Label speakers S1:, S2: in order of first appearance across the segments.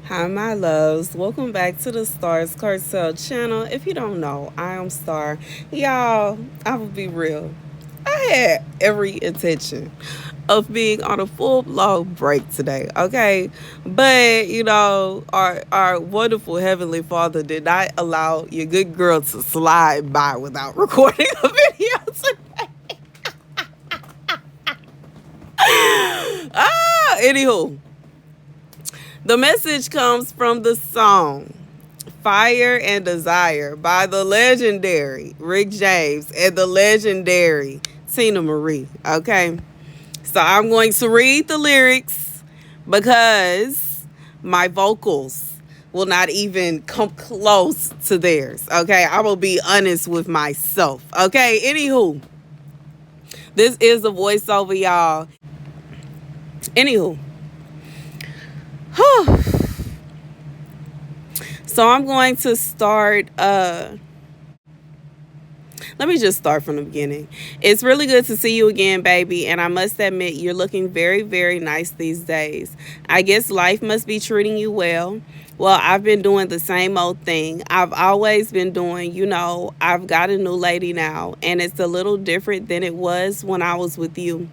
S1: Hi, my loves. Welcome back to the Starscartel channel. If you don't know, I am Star. Y'all, I will be real. I had every intention of being on a full blown break today, okay? But, our wonderful Heavenly Father did not allow your good girl to slide by without recording a video today. Anywho, the message comes from the song Fire and Desire by the legendary Rick James and the legendary Tina Marie. Okay. So I'm going to read the lyrics because my vocals will not even come close to theirs. Okay. I will be honest with myself. Okay. Anywho, this is a voiceover, y'all. Anywho. So I'm going to start let me just start from the beginning. It's really good to see you again, baby, and I must admit you're looking very, very nice these days. I guess life must be treating you well. Well, I've been doing the same old thing I've always been doing. I've got a new lady now, and it's a little different than it was when I was with you.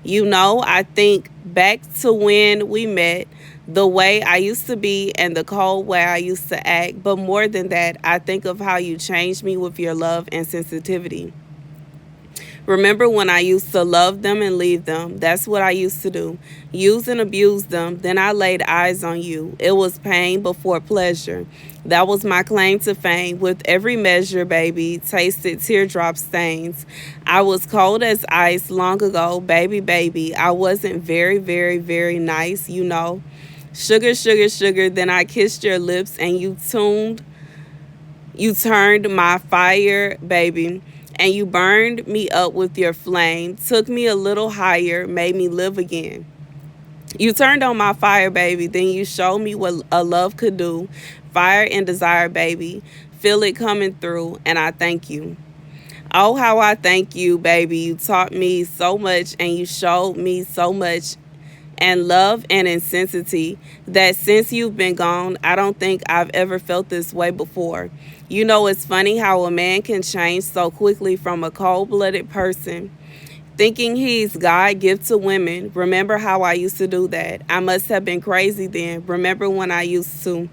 S1: I think back to when we met, the way I used to be and the cold way I used to act. But more than that, I think of how you changed me with your love and sensitivity. Remember when I used to love them and leave them? That's what I used to do. Use and abuse them. Then I laid eyes on you. It was pain before pleasure. That was my claim to fame. With every measure, baby, tasted teardrop stains. I was cold as ice long ago, baby, baby. I wasn't very, very, very nice. Sugar, sugar, sugar. Then I kissed your lips and you turned my fire, baby, and you burned me up with your flame, took me a little higher, made me live again. You turned on my fire, baby, then you showed me what a love could do. Fire and desire, baby. Feel it coming through, and I thank you. Oh, how I thank you, baby. You taught me so much, and you showed me so much and love and intensity that since you've been gone, I don't think I've ever felt this way before. It's funny how a man can change so quickly from a cold-blooded person, thinking he's God gift to women. Remember how I used to do that? I must have been crazy then. Remember when I used to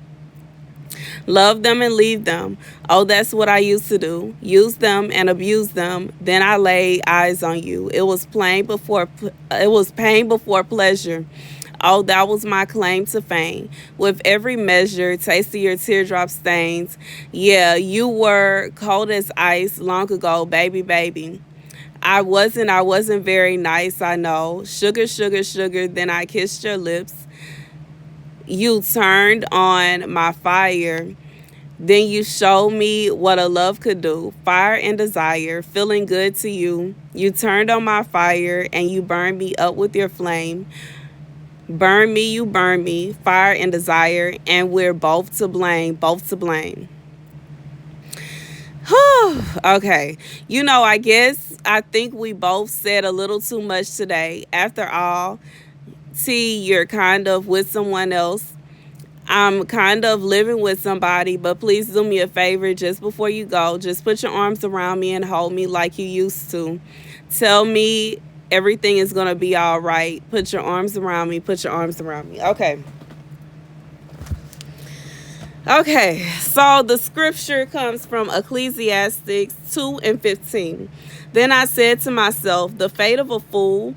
S1: love them and leave them? Oh, that's what I used to do. Use them and abuse them. Then I laid eyes on you. It was pain before pleasure. Oh, that was my claim to fame. With every measure, tasted your teardrop stains. Yeah, you were cold as ice long ago, baby, baby. I wasn't very nice, I know. Sugar, sugar, sugar. Then I kissed your lips. You turned on my fire. Then you showed me what a love could do. Fire and desire, feeling good to you. You turned on my fire and you burned me up with your flame. Burn me, you burn me. Fire and desire, and we're both to blame, both to blame. Okay. I think we both said a little too much today. After all, T, you're kind of with someone else. I'm kind of living with somebody, but please do me a favor just before you go. Just put your arms around me and hold me like you used to. Tell me everything is going to be all right. Put your arms around me. Put your arms around me. Okay. Okay, so the scripture comes from Ecclesiastes 2:15. Then I said to myself, the fate of the fool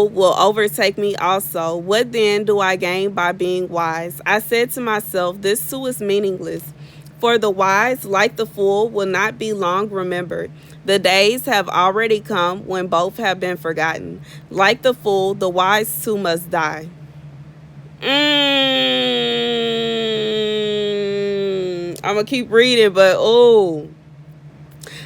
S1: will overtake me also. What then do I gain by being wise? I said to myself, this too is meaningless. For the wise, like the fool, will not be long remembered. The days have already come when both have been forgotten. Like the fool, the wise too must die. I'm going to keep reading, but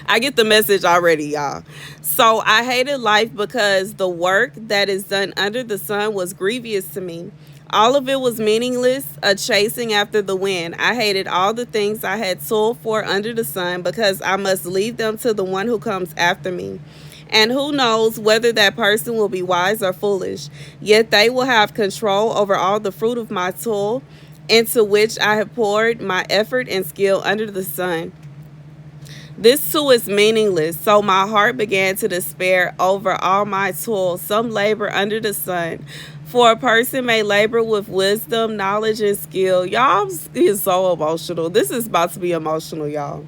S1: I get the message already, y'all. So I hated life because the work that is done under the sun was grievous to me. All of it was meaningless, a chasing after the wind. I hated all the things I had toiled for under the sun because I must leave them to the one who comes after me. And who knows whether that person will be wise or foolish, yet they will have control over all the fruit of my toil, into which I have poured my effort and skill under the sun. This too is meaningless, so my heart began to despair over all my toil, some labor under the sun. For a person may labor with wisdom, knowledge, and skill. Y'all is so emotional. This is about to be emotional, y'all.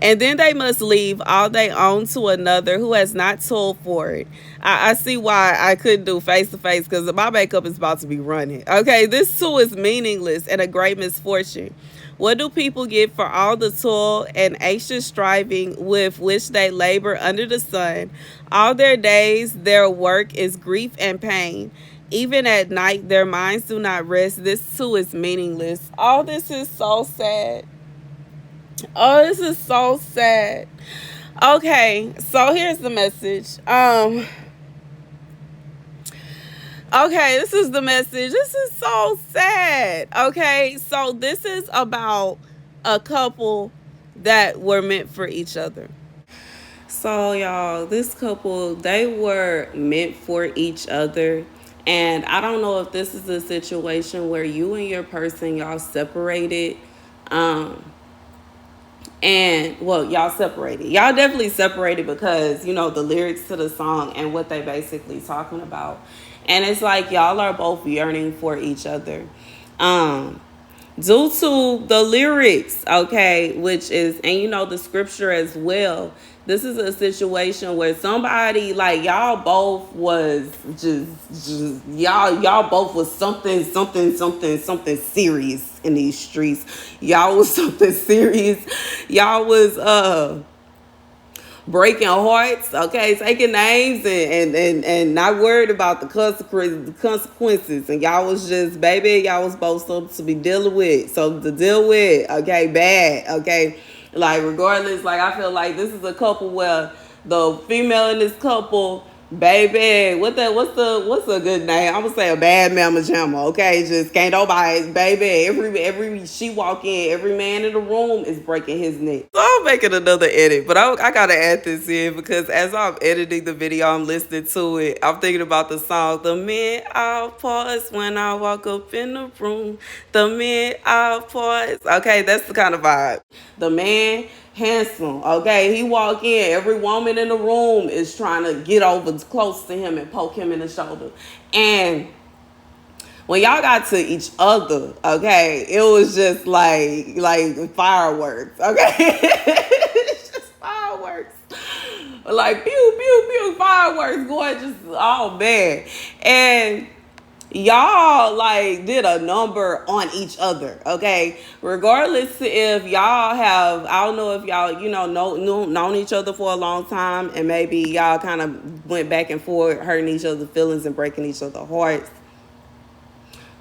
S1: And then they must leave all they own to another who has not toiled for it. I see why I couldn't do face to face, because my makeup is about to be running. Okay, this too is meaningless and a great misfortune. What do people get for all the toil and anxious striving with which they labor under the sun? All their days, their work is grief and pain. Even at night, their minds do not rest. This too is meaningless. Oh, this is so sad. Oh, this is so sad. Okay, so here's the message. Okay, this is the message. This is so sad. Okay, so this is about a couple that were meant for each other. So, y'all, this couple, they were meant for each other. And I don't know if this is a situation where you and your person, y'all separated. And well, y'all separated. Y'all definitely separated because, the lyrics to the song and what they basically talking about. And it's like y'all are both yearning for each other. Due to the lyrics, okay, which is, and the scripture as well. This is a situation where somebody, like, y'all both was just y'all both was something serious in these streets. Y'all was something serious. Y'all was breaking hearts, okay, taking names and not worried about the consequences. And y'all was just, baby, y'all was both something to be dealing with, something to deal with, okay, bad, okay. Like, regardless, like, I feel like this is a couple where the female in this couple, baby, what's a good name? I'm gonna say a bad mama jamma, okay? Just can't nobody, baby. Every she walk in, every man in the room is breaking his neck. So I'm making another edit, but I gotta add this in because as I'm editing the video, I'm listening to it. I'm thinking about the song. The men I'll pause when I walk up in the room. The men I'll pause. Okay, that's the kind of vibe. The man, handsome, okay, he walk in, every woman in the room is trying to get over close to him and poke him in the shoulder. And when y'all got to each other, okay, it was just like fireworks, okay. It's just fireworks, like pew pew pew, fireworks going, just, oh man. And y'all like did a number on each other, okay, regardless if y'all have, I don't know if y'all known each other for a long time and maybe y'all kind of went back and forth hurting each other's feelings and breaking each other's hearts,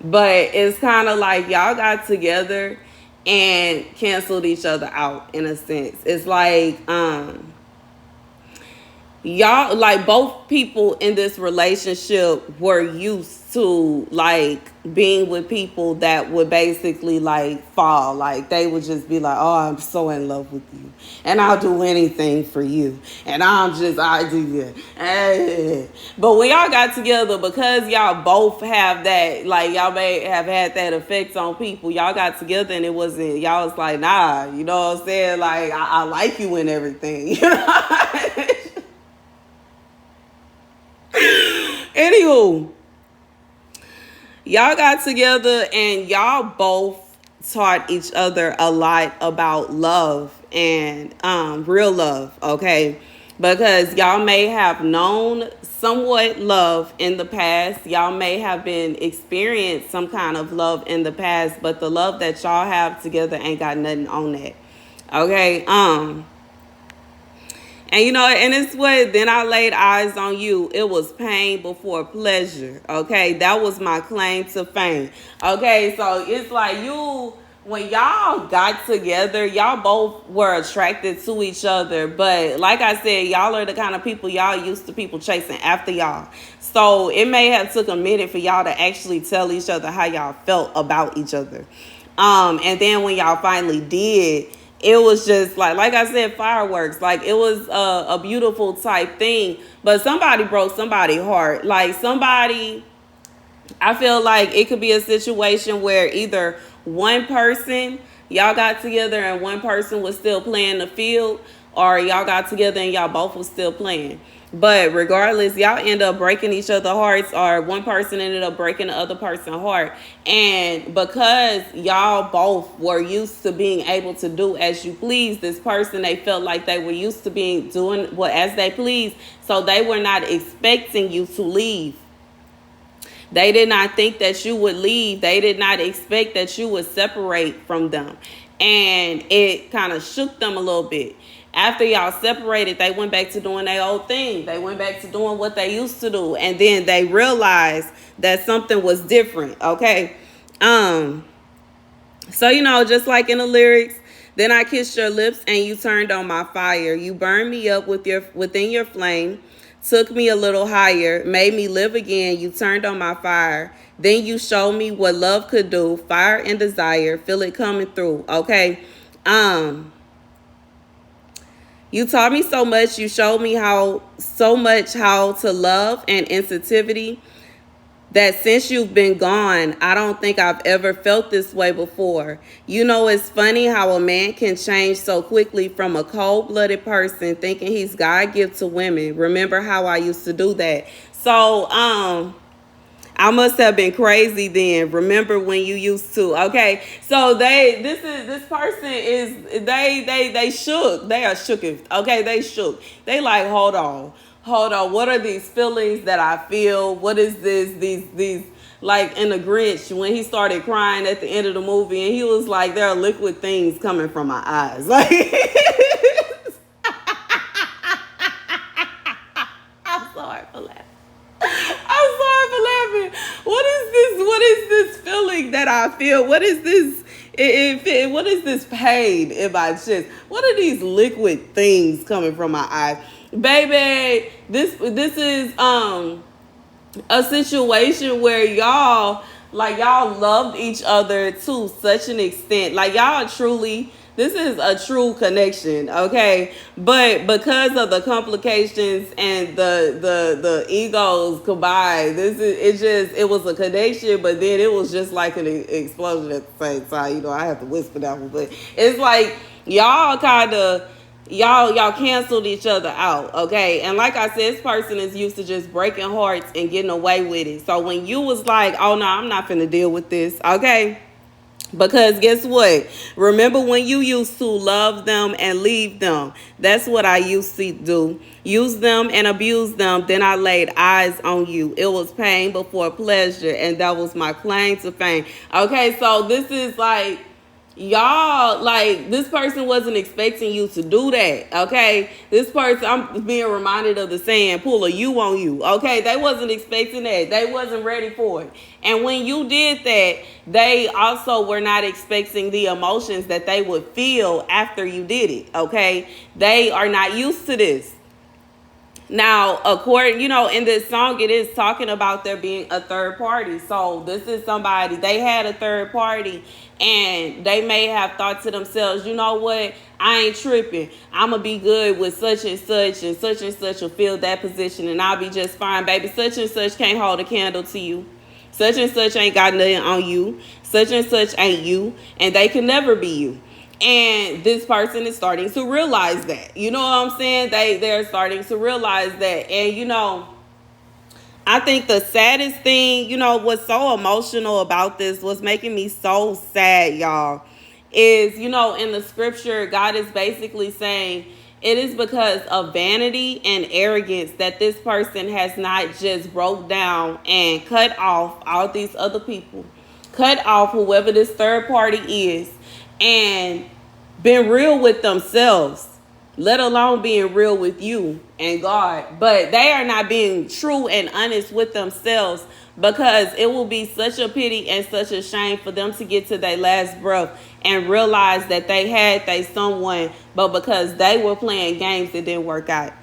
S1: but it's kind of like y'all got together and canceled each other out in a sense. It's like y'all, like, both people in this relationship were used to like being with people that would basically like fall, like they would just be like, oh, I'm so in love with you and I'll do anything for you and I do it. But when y'all got together, because y'all both have that, like, y'all may have had that effect on people, y'all got together and it wasn't, y'all was like, nah, you know what I'm saying, like, I like you and everything, you know. Anywho, y'all got together and y'all both taught each other a lot about love and real love, okay? Because y'all may have known somewhat love in the past. Y'all may have been experienced some kind of love in the past, but the love that y'all have together ain't got nothing on that, okay? And and it's what, then I laid eyes on you. It was pain before pleasure. Okay, that was my claim to fame. Okay, so it's like when y'all got together, y'all both were attracted to each other. But like I said, y'all are the kind of people, y'all used to people chasing after y'all. So it may have took a minute for y'all to actually tell each other how y'all felt about each other. And then when y'all finally did, it was just like I said, fireworks. Like it was a beautiful type thing. But somebody broke somebody's heart. Like somebody, I feel like it could be a situation where either one person, y'all got together and one person was still playing the field, or y'all got together and y'all both was still playing. But regardless, y'all end up breaking each other's hearts, or one person ended up breaking the other person's heart. And because y'all both were used to being able to do as you please, this person, they felt like they were used to being doing what as they please. So they were not expecting you to leave. They did not think that you would leave. They did not expect that you would separate from them. And it kind of shook them a little bit. After y'all separated, they went back to doing their old thing. They went back to doing what they used to do. And then they realized that something was different. Okay. So, just like in the lyrics, then I kissed your lips and you turned on my fire. You burned me up within your flame. Took me a little higher, made me live again. You turned on my fire. Then you showed me what love could do. Fire and desire, feel it coming through. Okay. You taught me so much. You showed me how to love and sensitivity. That since you've been gone, I don't think I've ever felt this way before. It's funny how a man can change so quickly from a cold-blooded person thinking he's God-given to women. Remember how I used to do that. So, I must have been crazy then. Remember when you used to. Okay. So this person is they shook. They are shook. Okay, they shook. They like, hold on. What are these feelings that I feel? What is this? These like in the Grinch when he started crying at the end of the movie and he was like, there are liquid things coming from my eyes. Like I'm sorry for laughing. What is this? What is this feeling that I feel? What is this? What is this pain in my chest? What are these liquid things coming from my eyes? Baby, this is a situation where y'all loved each other to such an extent. Like y'all truly, this is a true connection, okay? But because of the complications and the egos combined, it was a connection, but then it was just like an explosion at the same time. I have to whisper that one, but it's like y'all canceled each other out, okay? And like I said, this person is used to just breaking hearts and getting away with it. So when you was like, oh no, I'm not finna deal with this, okay? Because guess what? Remember when you used to love them and leave them? That's what I used to do. Use them and abuse them. Then I laid eyes on you. It was pain before pleasure, and that was my claim to fame. Okay, so this is like, y'all, like, this person wasn't expecting you to do that, okay? This person, I'm being reminded of the saying, pull a you on you, okay? They wasn't expecting that. They wasn't ready for it. And when you did that, they also were not expecting the emotions that they would feel after you did it, okay? They are not used to this. Now, according, in this song, it is talking about there being a third party. So this is somebody, they had a third party, and they may have thought to themselves, you know what, I ain't tripping. I'm going to be good with such and such will fill that position, and I'll be just fine, baby. Such and such can't hold a candle to you. Such and such ain't got nothing on you. Such and such ain't you, and they can never be you. And this person is starting to realize that. You know what I'm saying? They're starting to realize that. And, I think the saddest thing, what's so emotional about this, what's making me so sad, y'all, is, in the scripture, God is basically saying it is because of vanity and arrogance that this person has not just broke down and cut off all these other people, cut off whoever this third party is, and been real with themselves, let alone being real with you and God. But they are not being true and honest with themselves, because it will be such a pity and such a shame for them to get to their last breath and realize that they had someone, but because they were playing games, it didn't work out.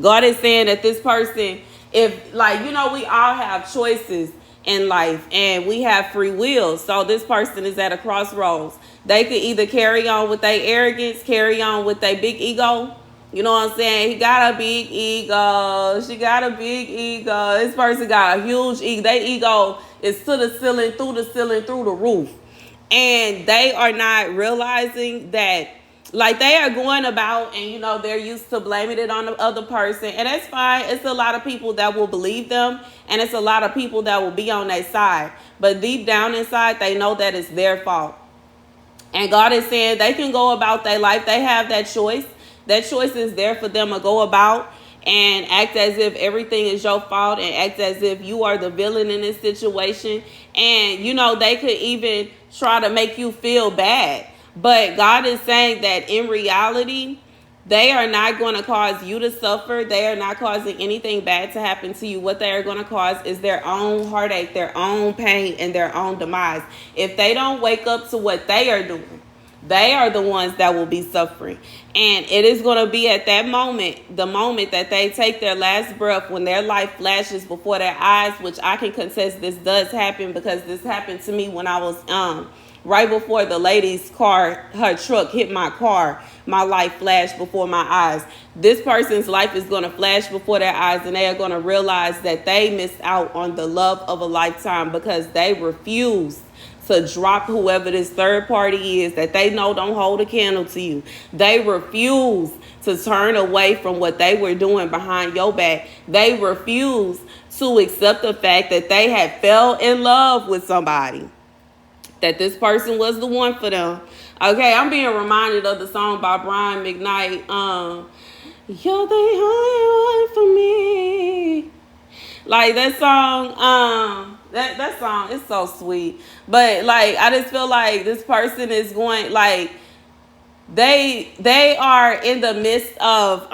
S1: God is saying that this person, if, we all have choices. in life, and we have free will. So this person is at a crossroads. They could either carry on with their arrogance, carry on with their big ego. You know what I'm saying? He got a big ego. She got a big ego. This person got a huge ego. Their ego is to the ceiling, through the roof. And they are not realizing that, like, they are going about, and they're used to blaming it on the other person, and that's fine. It's a lot of people that will believe them, and it's a lot of people that will be on their side, but deep down inside they know that it's their fault. And God is saying they can go about their life. They have that choice. That choice is there for them to go about and act as if everything is your fault, and act as if you are the villain in this situation. And they could even try to make you feel bad. But God is saying that in reality, they are not going to cause you to suffer. They are not causing anything bad to happen to you. What they are going to cause is their own heartache, their own pain, and their own demise. If they don't wake up to what they are doing, they are the ones that will be suffering. And it is going to be at that moment, the moment that they take their last breath, when their life flashes before their eyes, which I can contest this does happen, because this happened to me when I was right before the lady's car, her truck hit my car. My life flashed before my eyes. This person's life is going to flash before their eyes, and they are going to realize that they missed out on the love of a lifetime, because they refused to drop whoever this third party is that they know don't hold a candle to you. They refuse to turn away from what they were doing behind your back. They refuse to accept the fact that they had fell in love with somebody, that this person was the one for them. Okay, I'm being reminded of the song by Brian McKnight. You're the only one for me. Like that song, that song is so sweet. But like, I just feel like this person is going, like, they are in the midst of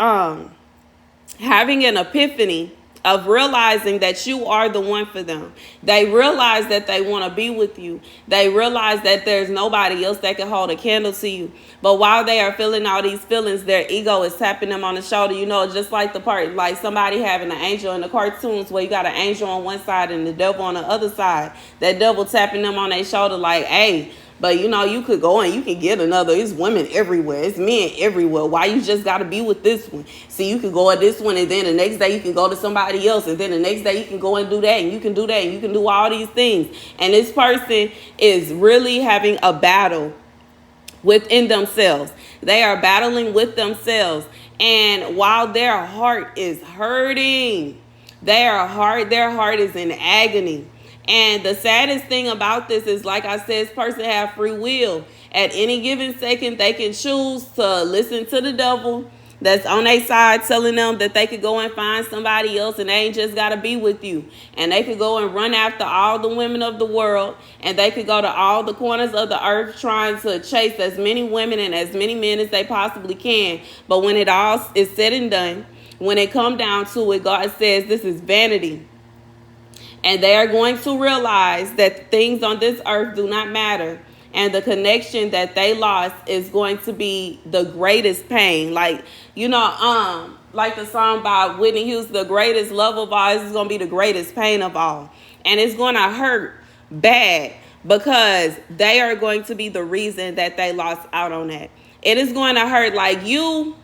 S1: having an epiphany, of realizing that you are the one for them. They realize that they want to be with you. They realize that there's nobody else that can hold a candle to you. But while they are feeling all these feelings, their ego is tapping them on the shoulder. Just like the part, like somebody having an angel in the cartoons, where you got an angel on one side and the devil on the other side. That devil tapping them on their shoulder like, hey, but you could go and you can get another. It's women everywhere. It's men everywhere. Why you just got to be with this one? See, you can go at this one, and then the next day you can go to somebody else, and then the next day you can go and do that, and you can do that, and you can do all these things. And this person is really having a battle within themselves. They are battling with themselves. And while their heart is hurting, their heart is in agony. And the saddest thing about this is, like I said, this person have free will. At any given second, they can choose to listen to the devil that's on their side, telling them that they could go and find somebody else, and they ain't just got to be with you. And they could go and run after all the women of the world, and they could go to all the corners of the earth trying to chase as many women and as many men as they possibly can. But when it all is said and done, when it come down to it, God says this is vanity. And they are going to realize that things on this earth do not matter. And the connection that they lost is going to be the greatest pain. Like, like the song by Whitney Houston, the greatest love of all is going to be the greatest pain of all. And it's going to hurt bad, because they are going to be the reason that they lost out on that. It is going to hurt. Like, you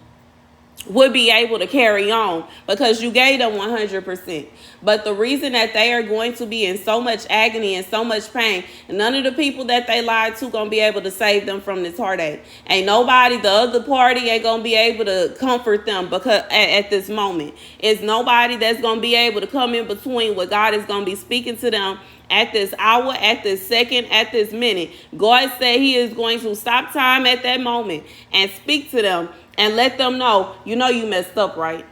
S1: would be able to carry on because you gave them 100%. But the reason that they are going to be in so much agony and so much pain, none of the people that they lied to going to be able to save them from this heartache. Ain't nobody, the other party ain't going to be able to comfort them because at this moment. It's nobody that's going to be able to come in between what God is going to be speaking to them at this hour, at this second, at this minute. God said he is going to stop time at that moment and speak to them and let them know, you messed up, right?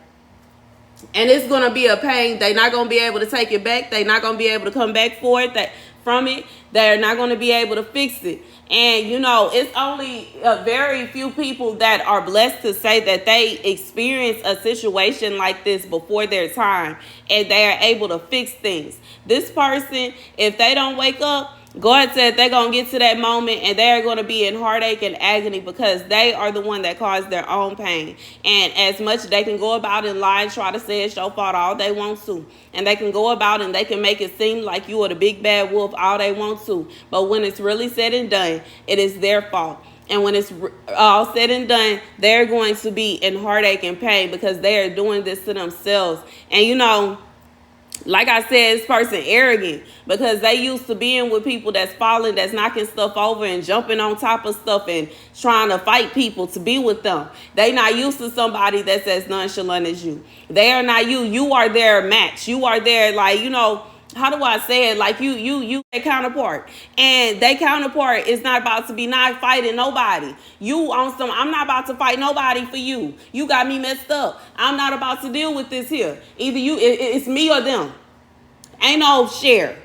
S1: And it's going to be a pain. They're not going to be able to take it back. They're not going to be able to come back from it. They're not going to be able to fix it. And, it's only a very few people that are blessed to say that they experience a situation like this before their time and they are able to fix things. This person, if they don't wake up, God said they're going to get to that moment and they're going to be in heartache and agony because they are the one that caused their own pain. And as much they can go about and lie and try to say it's your fault all they want to. And they can go about and they can make it seem like you are the big bad wolf all they want to. But when it's really said and done, it is their fault. And when it's all said and done, they're going to be in heartache and pain because they are doing this to themselves. And you know, like I said, this person arrogant because they used to being with people that's falling, that's knocking stuff over and jumping on top of stuff and trying to fight people to be with them. They not used to somebody that's as nonchalant as you. They are not you. You are their match. You are their, like, you know, how do I say it? Like you their counterpart. And their counterpart is not about to be not fighting nobody. You on some, I'm not about to fight nobody for you. You got me messed up. I'm not about to deal with this here. Either you, it's me or them. Ain't no share.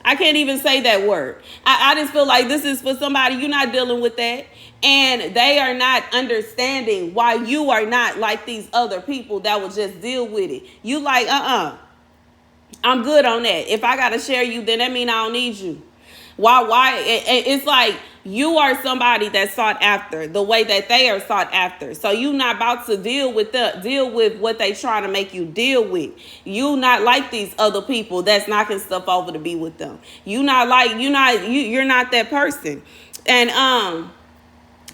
S1: I can't even say that word. I just feel like this is for somebody, you're not dealing with that. And they are not understanding why you are not like these other people that will just deal with it. You like, I'm good on that. If I got to share you, then that means I don't need you. Why? It's like you are somebody that's sought after the way that they are sought after. So you not about to deal with what they trying to make you deal with. You not like these other people that's knocking stuff over to be with them. You're not that person. And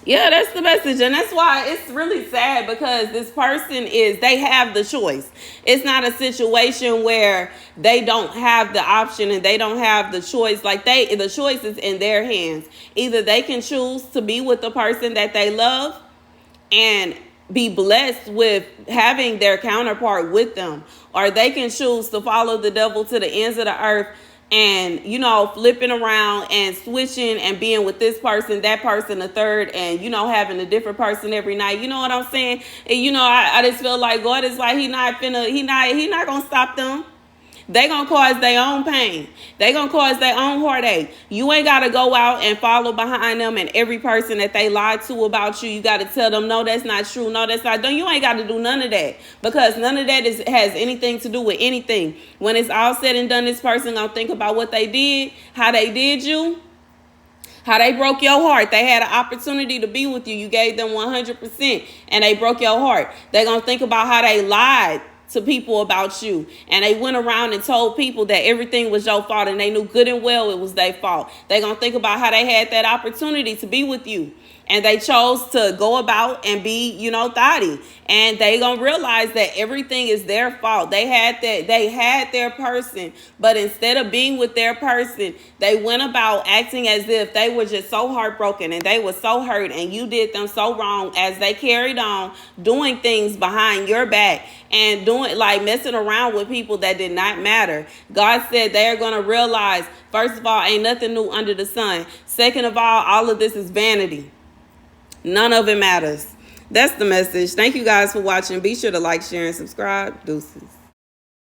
S1: yeah, that's the message. And that's why it's really sad because this person they have the choice. It's not a situation where they don't have the option and they don't have the choice. Like the choice is in their hands. Either they can choose to be with the person that they love and be blessed with having their counterpart with them, or they can choose to follow the devil to the ends of the earth and, you know, flipping around and switching and being with this person, that person, the third, and, you know, having a different person every night. You know what I'm saying? And, you know, I just feel like God is like, he not going to stop them. They going to cause their own pain. They going to cause their own heartache. You ain't got to go out and follow behind them and every person that they lied to about you. You got to tell them, no, that's not true. No, that's not. You ain't got to do none of that because none of that has anything to do with anything. When it's all said and done, this person going to think about what they did, how they did you, how they broke your heart. They had an opportunity to be with you. You gave them 100% and they broke your heart. They're going to think about how they lied to people about you and they went around and told people that everything was your fault and they knew good and well it was their fault. They're going to think about how they had that opportunity to be with you and they chose to go about and be, you know, thotty. And they going to realize that everything is their fault. They had their person, but instead of being with their person, they went about acting as if they were just so heartbroken and they were so hurt and you did them so wrong as they carried on doing things behind your back and doing like messing around with people that did not matter. God said they're going to realize, first of all, ain't nothing new under the sun. Second of all of this is vanity. None of it matters. That's the message. Thank you guys for watching. Be sure to like, share, and subscribe. Deuces.